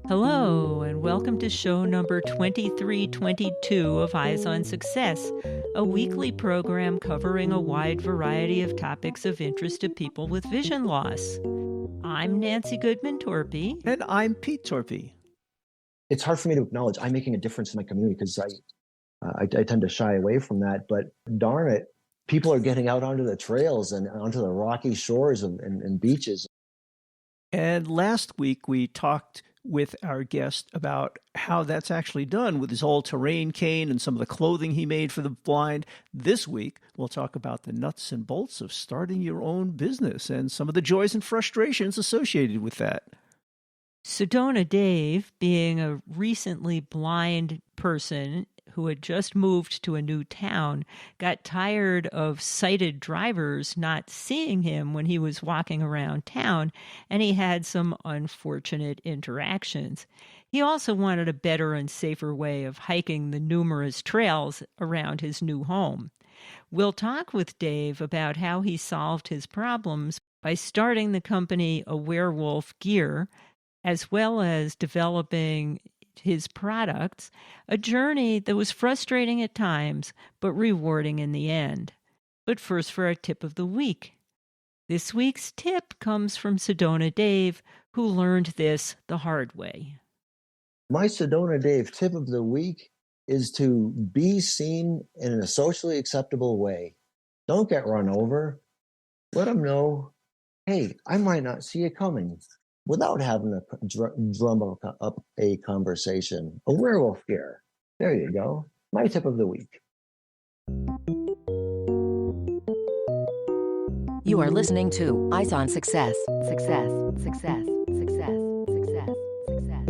Hello, and welcome to show number 2322 of Eyes on Success, a weekly program covering a wide variety of topics of interest to people with vision loss. I'm Nancy Torpey. And I'm Pete Torpey. It's hard for me to acknowledge I'm making a difference in my community because I tend to shy away from that. But darn it, people are getting out onto the trails and onto the rocky shores and beaches. And last week we talked with our guest about how that's actually done with his all-terrain cane and some of the clothing he made for the blind. This week, we'll talk about the nuts and bolts of starting your own business and some of the joys and frustrations associated with that. Sedona Dave, being a recently blind person who had just moved to a new town, got tired of sighted drivers not seeing him when he was walking around town, and he had some unfortunate interactions. He also wanted a better and safer way of hiking the numerous trails around his new home. We'll talk with Dave about how he solved his problems by starting the company Awarewolf Gear, as well as developing his products, a journey that was frustrating at times, but rewarding in the end. But first for our tip of the week. This week's tip comes from Sedona Dave, who learned this the hard way. My Sedona Dave tip of the week is to be seen in a socially acceptable way. Don't get run over. Let them know, hey, I might not see you coming, without having to drum up a conversation. Awarewolf Gear. There you go. My tip of the week. You are listening to Eyes on Success. Success, success, success, success, success.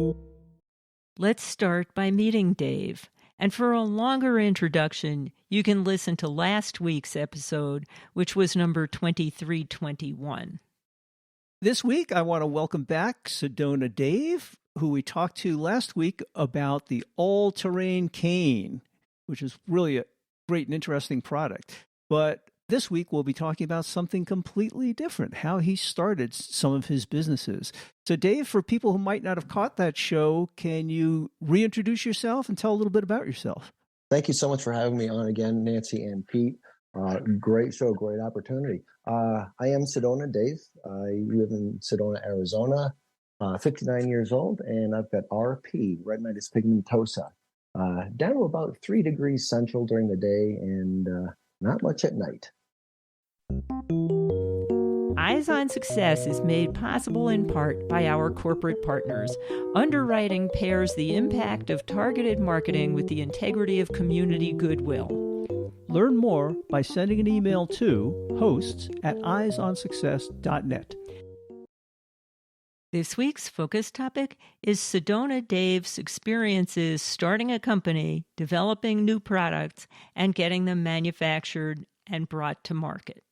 Let's start by meeting Dave. And for a longer introduction, you can listen to last week's episode, which was number 2321. This week, I want to welcome back Sedona Dave, who we talked to last week about the all-terrain cane, which is really a great and interesting product. But this week, we'll be talking about something completely different, how he started some of his businesses. So, Dave, for people who might not have caught that show, can you reintroduce yourself and tell a little bit about yourself? Thank you so much for having me on again, Nancy and Pete. Great show, great opportunity. I am Sedona Dave. I live in Sedona, Arizona, 59 years old, and I've got RP, retinitis pigmentosa, down to about 3 degrees central during the day and not much at night. Eyes on Success is made possible in part by our corporate partners. Underwriting pairs the impact of targeted marketing with the integrity of community goodwill. Learn more by sending an email to hosts@eyesonsuccess.net. This week's focus topic is Sedona Dave's experiences starting a company, developing new products, and getting them manufactured and brought to market.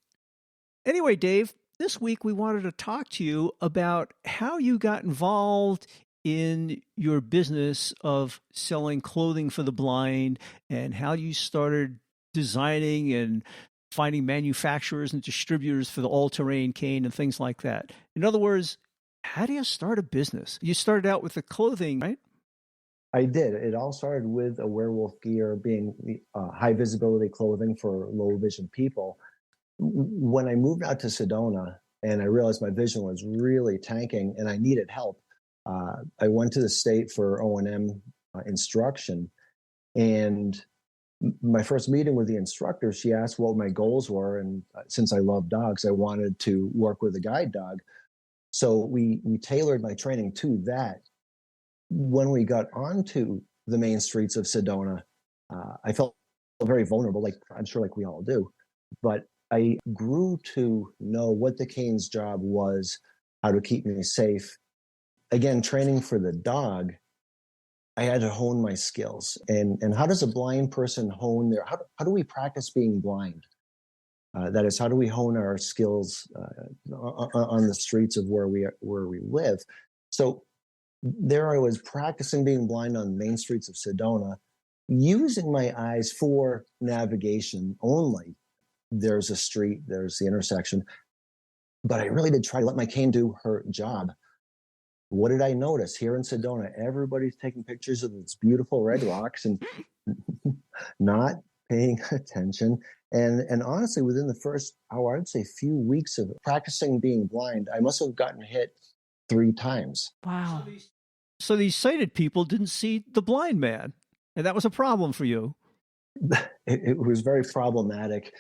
Anyway, Dave, this week we wanted to talk to you about how you got involved in your business of selling clothing for the blind and how you started designing and finding manufacturers and distributors for the all-terrain cane and things like that. In other words, how do you start a business? You started out with the clothing, right? I did. It all started with Awarewolf Gear being high visibility clothing for low vision people. When I moved out to Sedona and I realized my vision was really tanking and I needed help, I went to the state for O&M instruction. And my first meeting with the instructor, she asked what my goals were. And since I love dogs, I wanted to work with a guide dog. So we tailored my training to that. When we got onto the main streets of Sedona, I felt very vulnerable, like I'm sure like we all do. But I grew to know what the cane's job was, how to keep me safe. Again, training for the dog, I had to hone my skills. And how does a blind person hone their, how do we practice being blind? That is, how do we hone our skills on the streets of where we live? So there I was practicing being blind on main streets of Sedona, using my eyes for navigation only. There's a street, there's the intersection. but I really did try to let my cane do her job. What did I notice here in Sedona? Everybody's taking pictures of these beautiful red rocks and not paying attention. And honestly, within the first hour, I'd say few weeks of practicing being blind, I must have gotten hit 3 times. Wow. So these sighted people didn't see the blind man, and that was a problem for you. It was very problematic.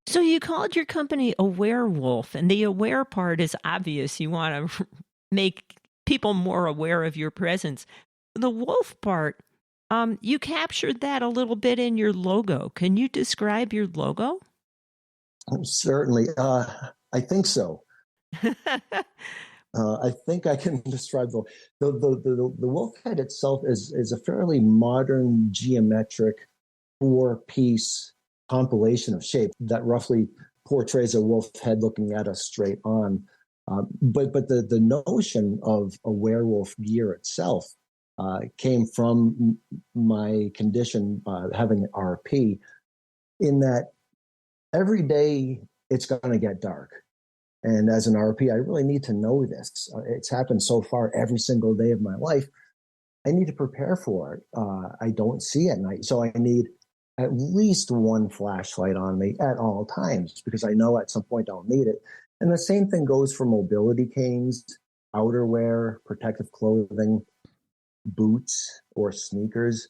So you called your company Awarewolf, and the aware part is obvious. You want to make people more aware of your presence. The wolf part, you captured that a little bit in your logo. Can you describe your logo? Certainly. I think so. I think I can describe the wolf head itself is a fairly modern geometric 4-piece compilation of shape that roughly portrays a wolf head looking at us straight on. But the notion of Awarewolf Gear itself came from my condition, having RP, in that every day it's going to get dark. And as an RP, I really need to know this. It's happened so far every single day of my life. I need to prepare for it. I don't see at night. So I need at least one flashlight on me at all times because I know at some point I'll need it. And the same thing goes for mobility canes, outerwear, protective clothing, boots, or sneakers.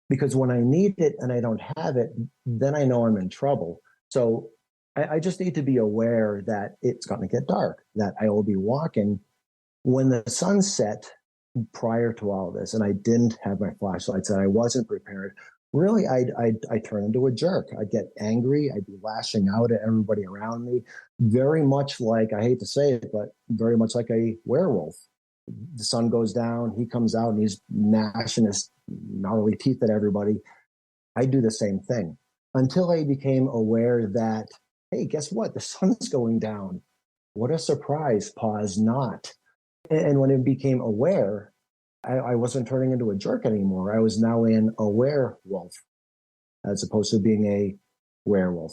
Because when I need it and I don't have it, then I know I'm in trouble. So I just need to be aware that it's going to get dark, that I will be walking when the sun set prior to all this, and I didn't have my flashlights and I wasn't prepared. Really, I'd turn into a jerk. I'd get angry. I'd be lashing out at everybody around me, very much like, I hate to say it, but very much like a werewolf. The sun goes down, he comes out and he's gnashing his gnarly teeth at everybody. I do the same thing until I became aware that, hey, guess what? The sun's going down. What a surprise. Pause not. And when it became aware, I wasn't turning into a jerk anymore. I was now an Awarewolf as opposed to being a werewolf.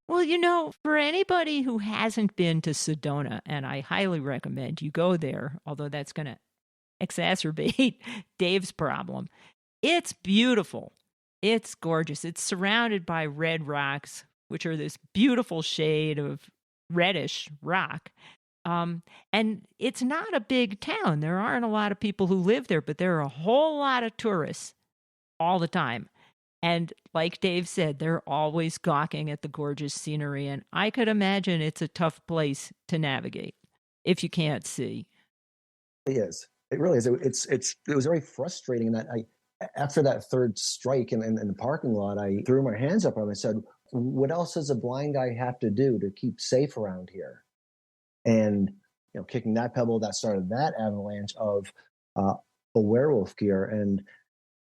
Well, for anybody who hasn't been to Sedona, and I highly recommend you go there, although that's going to exacerbate Dave's problem, it's beautiful. It's gorgeous. It's surrounded by red rocks, which are this beautiful shade of reddish rock. And it's not a big town. There aren't a lot of people who live there, but there are a whole lot of tourists all the time. And like Dave said, they're always gawking at the gorgeous scenery. And I could imagine it's a tough place to navigate if you can't see. It is. It really is. It was very frustrating that after that third strike in the parking lot, I threw my hands up and I said, what else does a blind guy have to do to keep safe around here? And, kicking that pebble, that started that avalanche of Awarewolf Gear. And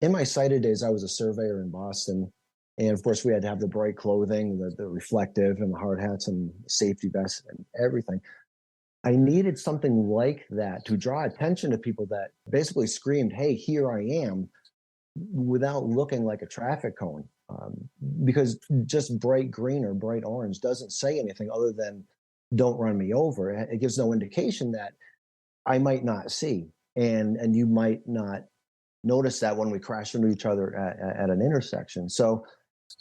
in my sighted days, I was a surveyor in Boston. And of course, we had to have the bright clothing, the reflective and the hard hats and safety vests and everything. I needed something like that to draw attention to people that basically screamed, hey, here I am, without looking like a traffic cone. Because just bright green or bright orange doesn't say anything other than don't run me over. It gives no indication that I might not see. And you might not notice that when we crash into each other at an intersection. So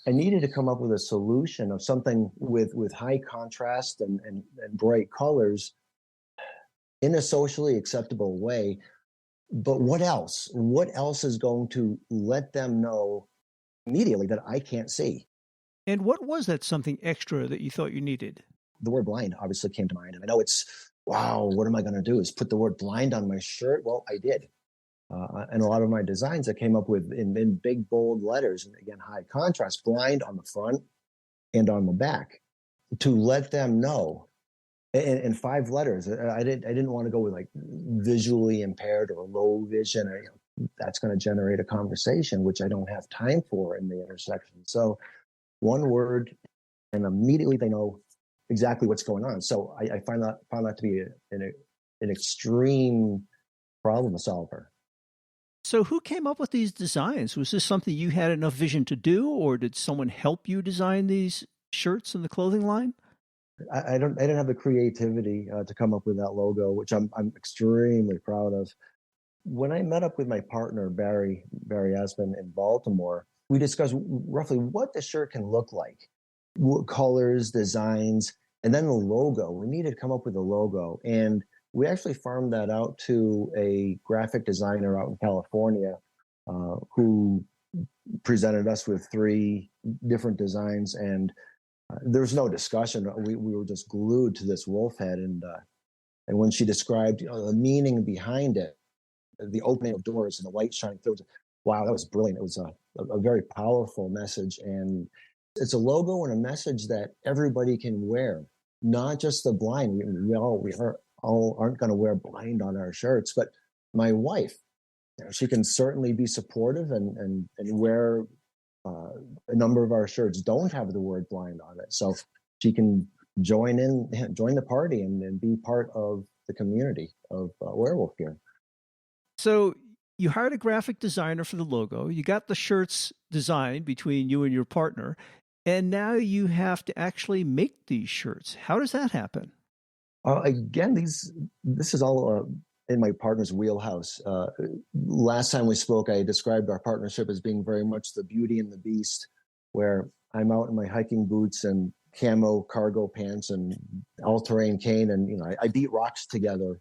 I needed to come up with a solution of something with high contrast and bright colors in a socially acceptable way. But what else? What else is going to let them know immediately that I can't see? And what was that something extra that you thought you needed? The word blind obviously came to mind. And I know wow, what am I going to do? Is put the word blind on my shirt? Well, I did. And a lot of my designs I came up with in big, bold letters, and again, high contrast, blind on the front and on the back, to let them know in 5 letters. I didn't want to go with like visually impaired or low vision. That's going to generate a conversation, which I don't have time for in the intersection. So one word, and immediately they know exactly what's going on. So I found that to be an extreme problem solver. So who came up with these designs? Was this something you had enough vision to do, or did someone help you design these shirts and the clothing line? I didn't have the creativity to come up with that logo, which I'm extremely proud of. When I met up with my partner, Barry Asman in Baltimore, we discussed roughly what the shirt can look like, what colors, designs, and then the logo. We needed to come up with a logo. And we actually farmed that out to a graphic designer out in California who presented us with 3 different designs. And there was no discussion. We were just glued to this wolf head. And when she described the meaning behind it, the opening of doors and the light shining through. Wow, that was brilliant. It was a very powerful message. And it's a logo and a message that everybody can wear, not just the blind. We all aren't going to wear blind on our shirts, but my wife, she can certainly be supportive and wear a number of our shirts don't have the word blind on it. So she can join the party and be part of the community of Awarewolf Gear. So you hired a graphic designer for the logo. You got the shirts designed between you and your partner, and now you have to actually make these shirts. How does that happen? Again, this is all in my partner's wheelhouse. Last time we spoke, I described our partnership as being very much the Beauty and the Beast, where I'm out in my hiking boots and camo cargo pants and all-terrain cane, and I beat rocks together.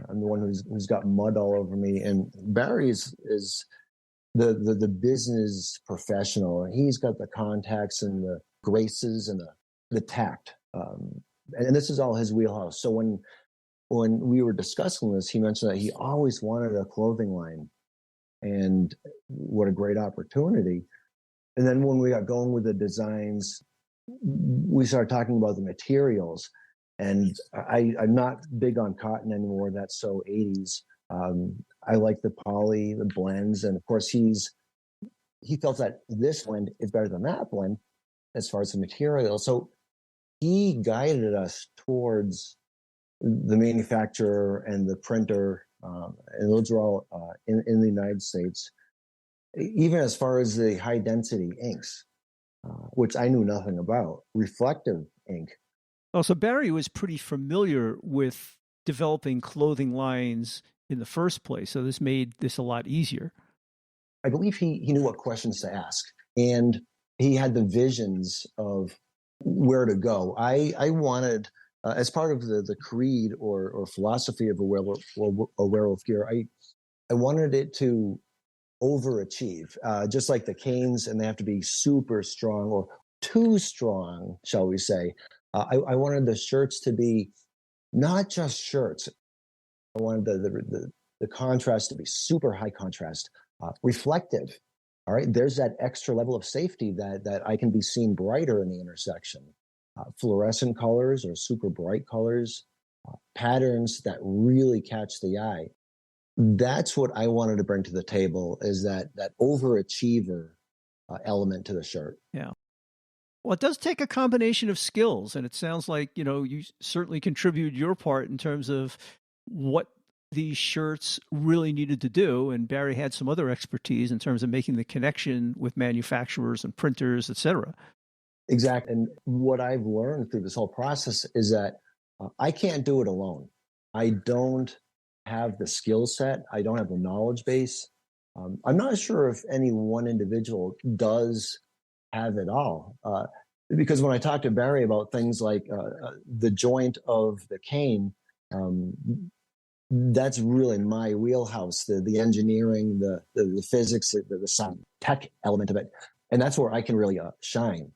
I'm the one who's got mud all over me, and Barry is the business professional. He's got the contacts and the graces and the tact, and this is all his wheelhouse. So when we were discussing this, he mentioned that he always wanted a clothing line, and what a great opportunity. And then when we got going with the designs, we started talking about the materials. And I'm not big on cotton anymore. That's so 80s. I like the poly, the blends. And of course, he felt that this blend is better than that blend as far as the material. So he guided us towards the manufacturer and the printer. And those are all in the United States. Even as far as the high density inks, which I knew nothing about, reflective ink. Also, Barry was pretty familiar with developing clothing lines in the first place, so this made this a lot easier. I believe he knew what questions to ask, and he had the visions of where to go. I wanted, as part of the creed or philosophy of Awarewolf Gear, I wanted it to overachieve, just like the canes, and they have to be super strong or too strong, shall we say. I wanted the shirts to be not just shirts. I wanted the contrast to be super high contrast, reflective. All right, there's that extra level of safety that I can be seen brighter in the intersection. Fluorescent colors or super bright colors, patterns that really catch the eye. That's what I wanted to bring to the table, is that overachiever element to the shirt. Yeah. Well, it does take a combination of skills, and it sounds like, you certainly contributed your part in terms of what these shirts really needed to do, and Barry had some other expertise in terms of making the connection with manufacturers and printers, et cetera. Exactly. And what I've learned through this whole process is that I can't do it alone. I don't have the skill set. I don't have the knowledge base. I'm not sure if any one individual does have it all. Because when I talked to Barry about things like the joint of the cane, that's really my wheelhouse, the engineering, the physics, the some tech element of it. And that's where I can really shine.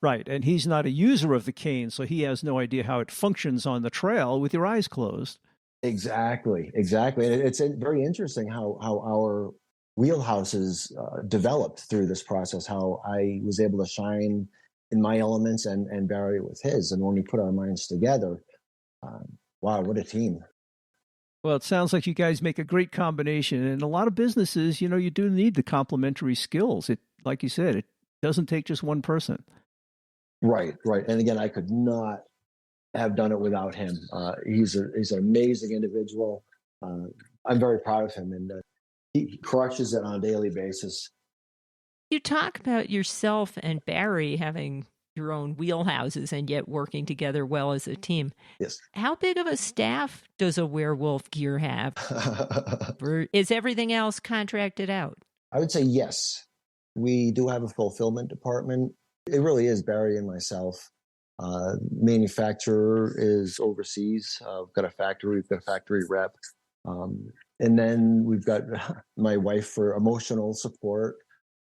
Right. And he's not a user of the cane, so he has no idea how it functions on the trail with your eyes closed. Exactly. And it's very interesting how our wheelhouses developed through this process, how I was able to shine in my elements and Barry with his. And when we put our minds together, wow, what a team. Well, it sounds like you guys make a great combination. And a lot of businesses, you do need the complementary skills. It, like you said, it doesn't take just one person. Right. And again, I could not have done it without him. He's an amazing individual. I'm very proud of him, and he crushes it on a daily basis. You talk about yourself and Barry having your own wheelhouses and yet working together well as a team. Yes. How big of a staff does Awarewolf Gear have? Or is everything else contracted out? I would say yes. We do have a fulfillment department. It really is Barry and myself. Manufacturer is overseas. We've got a factory rep. And then we've got my wife for emotional support.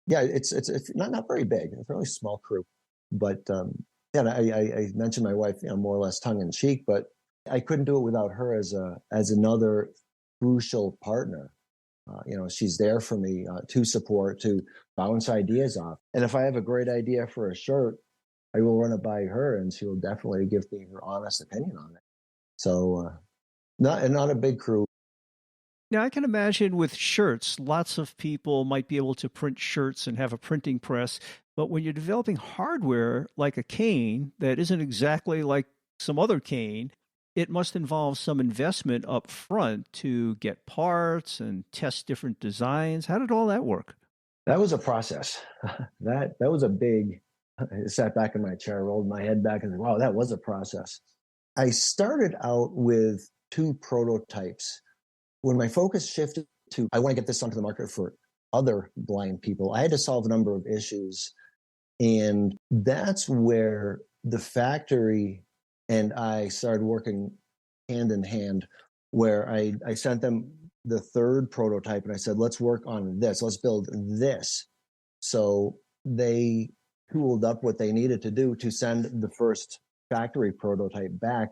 Yeah, it's not very big. It's a really small crew. But yeah, I mentioned my wife, more or less tongue in cheek, but I couldn't do it without her as another crucial partner. She's there for me to support, to bounce ideas off. And if I have a great idea for a shirt, I will run it by her, and she will definitely give me her honest opinion on it. So, not a big crew. Now, I can imagine with shirts, lots of people might be able to print shirts and have a printing press. But when you're developing hardware like a cane that isn't exactly like some other cane, it must involve some investment up front to get parts and test different designs. How did all that work? That was a process. That was a big. I sat back in my chair, rolled my head back, and said, "Wow, that was a process." I started out with 2 prototypes. When my focus shifted to, I want to get this onto the market for other blind people, I had to solve a number of issues. And that's where the factory and I started working hand in hand, where I sent them the 3rd prototype and I said, let's work on this. Let's build this. So they tooled up what they needed to do to send the first factory prototype back.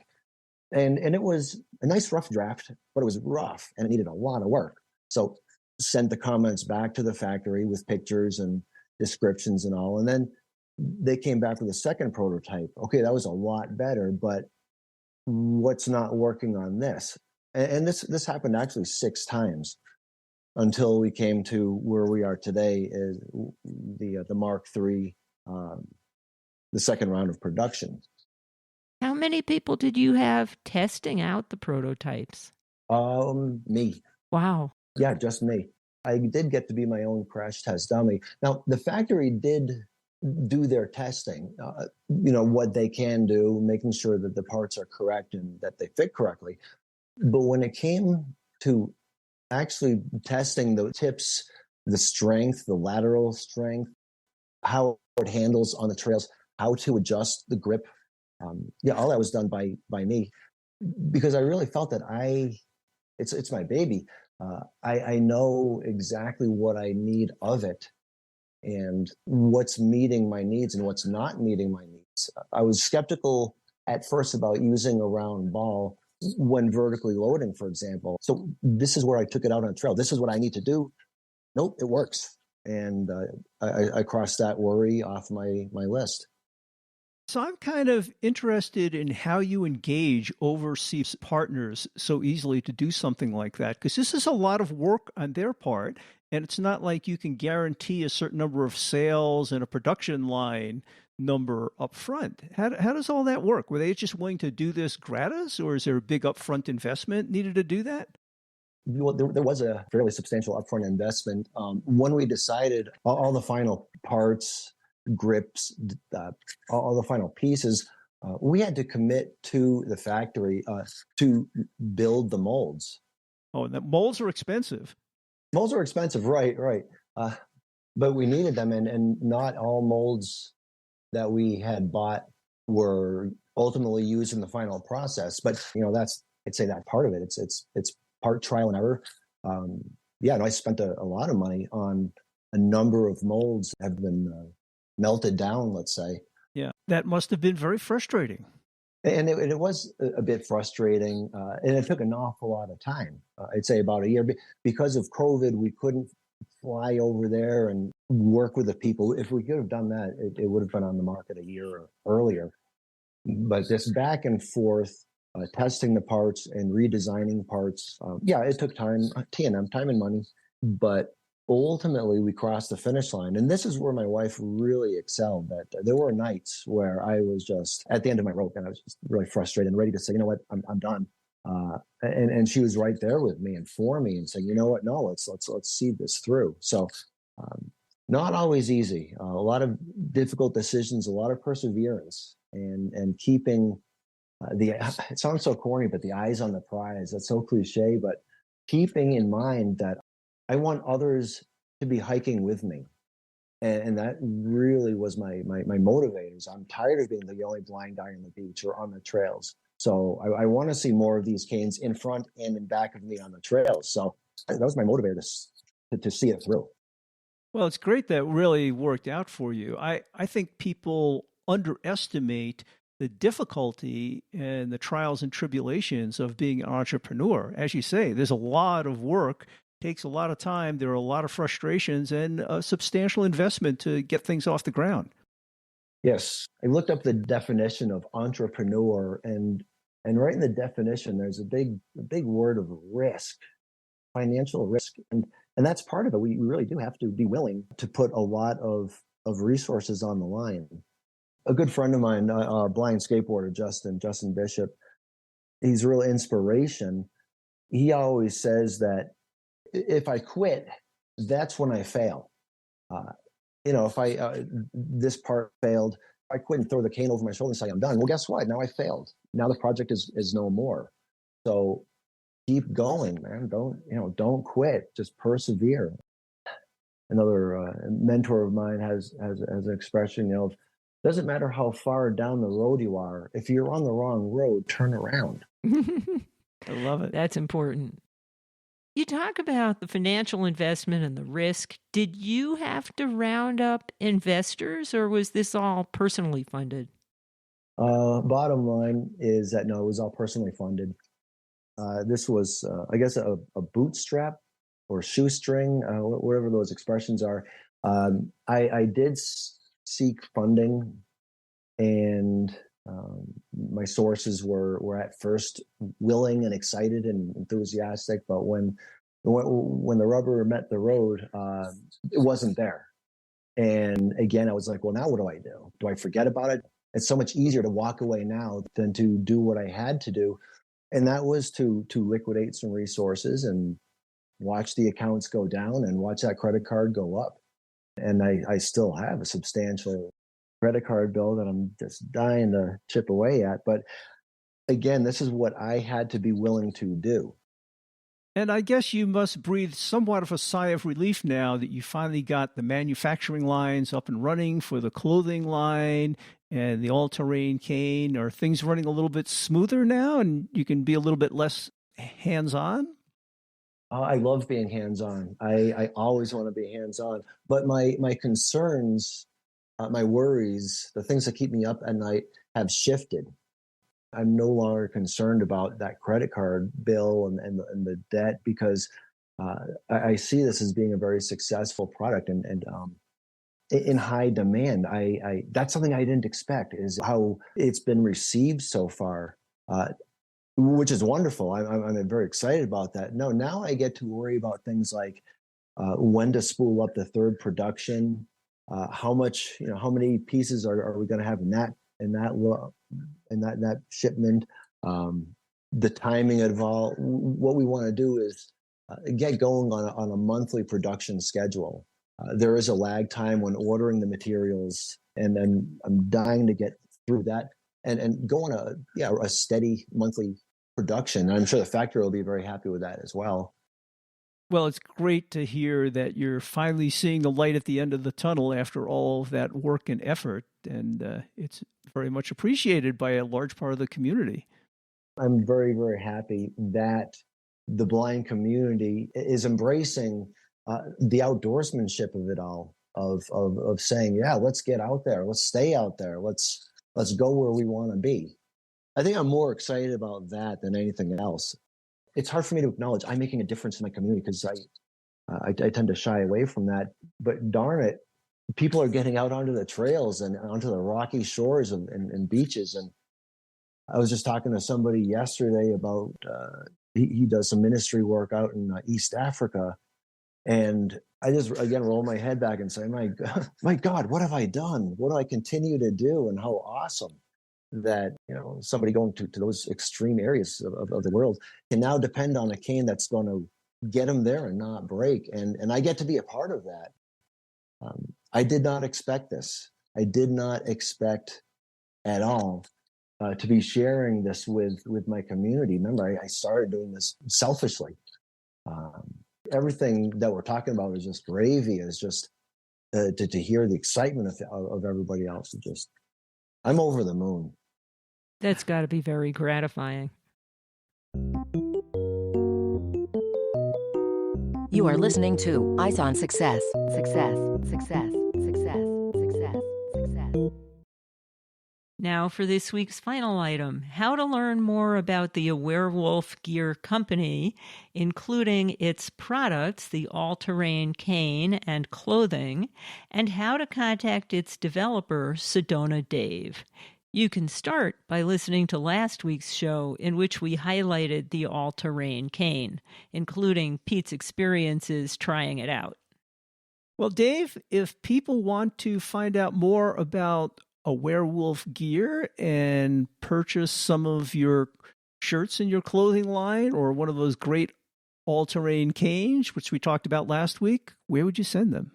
And it was a nice rough draft, but it was rough and it needed a lot of work. So sent the comments back to the factory with pictures and descriptions and all. And then they came back with a second prototype. Okay, that was a lot better, but what's not working on this? And this happened actually 6 times until we came to where we are today, is the Mark III, the second round of production. How many people did you have testing out the prototypes? Me. Wow. Yeah, just me. I did get to be my own crash test dummy. Now, the factory did do their testing, what they can do, making sure that the parts are correct and that they fit correctly. But when it came to actually testing the tips, the strength, the lateral strength, how it handles on the trails, how to adjust the grip, all that was done by me, because I really felt that it's my baby. I know exactly what I need of it and what's meeting my needs and what's not meeting my needs. I was skeptical at first about using a round ball when vertically loading, for example. So this is where I took it out on trail. This is what I need to do. Nope, it works. And I crossed that worry off my list. So I'm kind of interested in how you engage overseas partners so easily to do something like that, because this is a lot of work on their part, and it's not like you can guarantee a certain number of sales and a production line number up front. How does all that work? Were they just willing to do this gratis, or is there a big upfront investment needed to do that? Well, there was a fairly substantial upfront investment. When we decided all the final parts, grips, all the final pieces, we had to commit to the factory to build the molds. Oh, and the molds are expensive. Molds are expensive, right. But we needed them, and not all molds that we had bought were ultimately used in the final process. But I'd say that part of it. It's part trial and error. I spent a lot of money on a number of molds that have been melted down, let's say. Yeah, that must have been very frustrating. And it was a bit frustrating, and it took an awful lot of time. I'd say about a year. Because of COVID, we couldn't fly over there and work with the people. If we could have done that, it would have been on the market a year earlier. But this back and forth, testing the parts and redesigning parts, it took time, T&M, time and money. But ultimately, we crossed the finish line. And this is where my wife really excelled. That there were nights where I was just at the end of my rope and I was just really frustrated and ready to say, you know what, I'm done. And she was right there with me and for me and saying, you know what, no, let's see this through. So Not always easy. A lot of difficult decisions, a lot of perseverance, and keeping the. It sounds so corny, but the eyes on the prize. That's so cliche, but keeping in mind that I want others to be hiking with me, and that really was my motivators. I'm tired of being the only blind guy on the beach or on the trails. So I want to see more of these canes in front and in back of me on the trails. So that was my motivator to see it through. Well, it's great that really worked out for you. I think people underestimate the difficulty and the trials and tribulations of being an entrepreneur. As you say, there's a lot of work, takes a lot of time, there are a lot of frustrations and a substantial investment to get things off the ground. Yes, I looked up the definition of entrepreneur, and right in the definition, there's a big word of risk, financial risk, and that's part of it. We really do have to be willing to put a lot of resources on the line. A good friend of mine, a blind skateboarder, Justin Bishop, he's a real inspiration. He always says that if I quit, that's when I fail. Uh, if I this part failed, I quit and throw the cane over my shoulder and say I'm done. Well, guess what? Now I failed. Now the project is no more. So keep going, man. Don't quit. Just persevere. Another mentor of mine has an expression. Doesn't matter how far down the road you are. If you're on the wrong road, turn around. I love it. That's important. You talk about the financial investment and the risk. Did you have to round up investors, or was this all personally funded? Bottom line is that no, it was all personally funded. This was, I guess, a bootstrap or shoestring, whatever those expressions are. I did seek funding, and my sources were at first willing and excited and enthusiastic, but when the rubber met the road, it wasn't there. And again, I was like, well, now what do I do? Do I forget about it? It's so much easier to walk away now than to do what I had to do. And that was to liquidate some resources and watch the accounts go down and watch that credit card go up. And I still have a substantial credit card bill that I'm just dying to chip away at. But again, this is what I had to be willing to do. And I guess you must breathe somewhat of a sigh of relief now that you finally got the manufacturing lines up and running for the clothing line and the all-terrain cane. Are things running a little bit smoother now and you can be a little bit less hands-on? I love being hands-on. I always want to be hands-on. But my concerns, my worries, the things that keep me up at night have shifted. I'm no longer concerned about that credit card bill and the debt because I see this as being a very successful product and in high demand. I that's something I didn't expect is how it's been received so far, which is wonderful. I'm very excited about that. No, now I get to worry about things like when to spool up the third production, how much, how many pieces are we going to have in that shipment, the timing of all. What we want to do is get going on a monthly production schedule. There is a lag time when ordering the materials, and then I'm dying to get through that and go on a steady monthly production. And I'm sure the factory will be very happy with that as well. Well, it's great to hear that you're finally seeing the light at the end of the tunnel after all of that work and effort, and it's very much appreciated by a large part of the community. I'm very, very happy that the blind community is embracing the outdoorsmanship of it all, of saying, yeah, let's get out there, let's stay out there, let's go where we want to be. I think I'm more excited about that than anything else. It's hard for me to acknowledge I'm making a difference in my community because I tend to shy away from that. But darn it, people are getting out onto the trails and onto the rocky shores and beaches. And I was just talking to somebody yesterday about he does some ministry work out in East Africa, and I just again roll my head back and say, my God, what have I done? What do I continue to do? And how awesome that somebody going to those extreme areas of the world can now depend on a cane that's going to get them there and not break, and I get to be a part of that. I did not expect this. I did not expect at all to be sharing this with my community. Remember, I started doing this selfishly. Everything that we're talking about is just gravy. Is just to hear the excitement of everybody else. I'm over the moon. That's got to be very gratifying. You are listening to Eyes on Success. Success, success, success, success, success. Now for this week's final item, how to learn more about the Awarewolf Gear company, including its products, the all-terrain cane and clothing, and how to contact its developer, Sedona Dave. You can start by listening to last week's show in which we highlighted the all-terrain cane, including Pete's experiences trying it out. Well, Dave, if people want to find out more about Awarewolf Gear and purchase some of your shirts in your clothing line or one of those great all-terrain canes, which we talked about last week, where would you send them?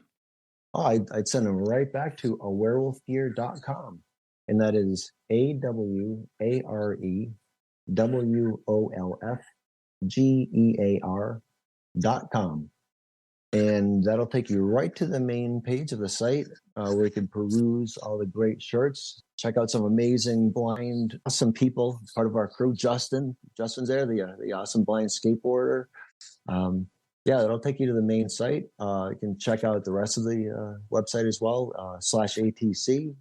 Oh, I'd send them right back to awarewolfgear.com. And that is AWAREWOLFGEAR.com. And that'll take you right to the main page of the site where you can peruse all the great shirts, check out some amazing blind, awesome people, part of our crew. Justin's there, the awesome blind skateboarder. That'll take you to the main site. You can check out the rest of the website as well, /ATC.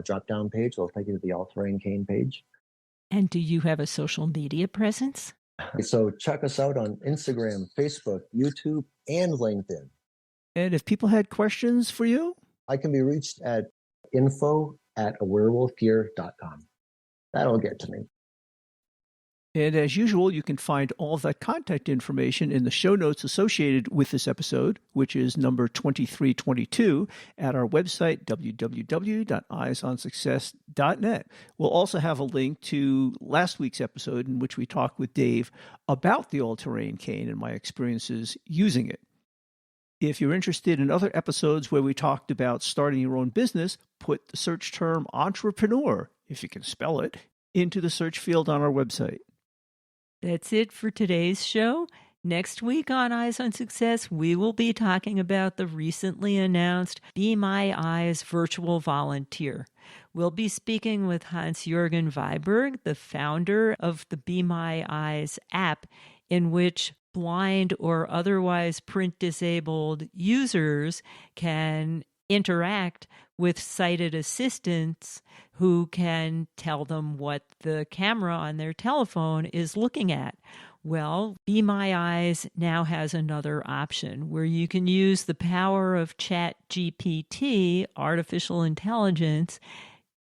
Drop-down page will take you to the all-terrain cane page. And do you have a social media presence? So check us out on Instagram, Facebook, YouTube, and LinkedIn. And if people had questions for you? I can be reached at info@awarewolfgear.com. That'll get to me. And as usual, you can find all of that contact information in the show notes associated with this episode, which is number 2322, at our website, www.eyesonsuccess.net. We'll also have a link to last week's episode in which we talked with Dave about the all-terrain cane and my experiences using it. If you're interested in other episodes where we talked about starting your own business, put the search term entrepreneur, if you can spell it, into the search field on our website. That's it for today's show. Next week on Eyes on Success, we will be talking about the recently announced Be My Eyes virtual volunteer. We'll be speaking with Hans-Jürgen Weiberg, the founder of the Be My Eyes app, in which blind or otherwise print-disabled users can interact with sighted assistants who can tell them what the camera on their telephone is looking at. Well, Be My Eyes now has another option where you can use the power of ChatGPT, artificial intelligence,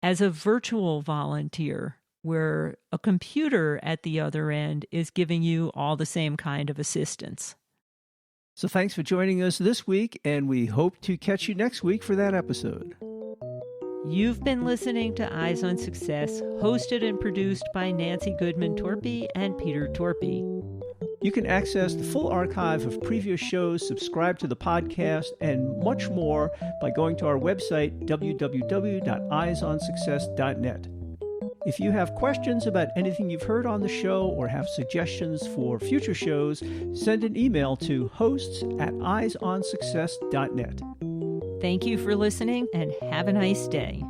as a virtual volunteer, where a computer at the other end is giving you all the same kind of assistance. So thanks for joining us this week, and we hope to catch you next week for that episode. You've been listening to Eyes on Success, hosted and produced by Nancy Torpey and Peter Torpey. You can access the full archive of previous shows, subscribe to the podcast, and much more by going to our website, www.eyesonsuccess.net. If you have questions about anything you've heard on the show or have suggestions for future shows, send an email to hosts@eyesonsuccess.net. Thank you for listening and have a nice day.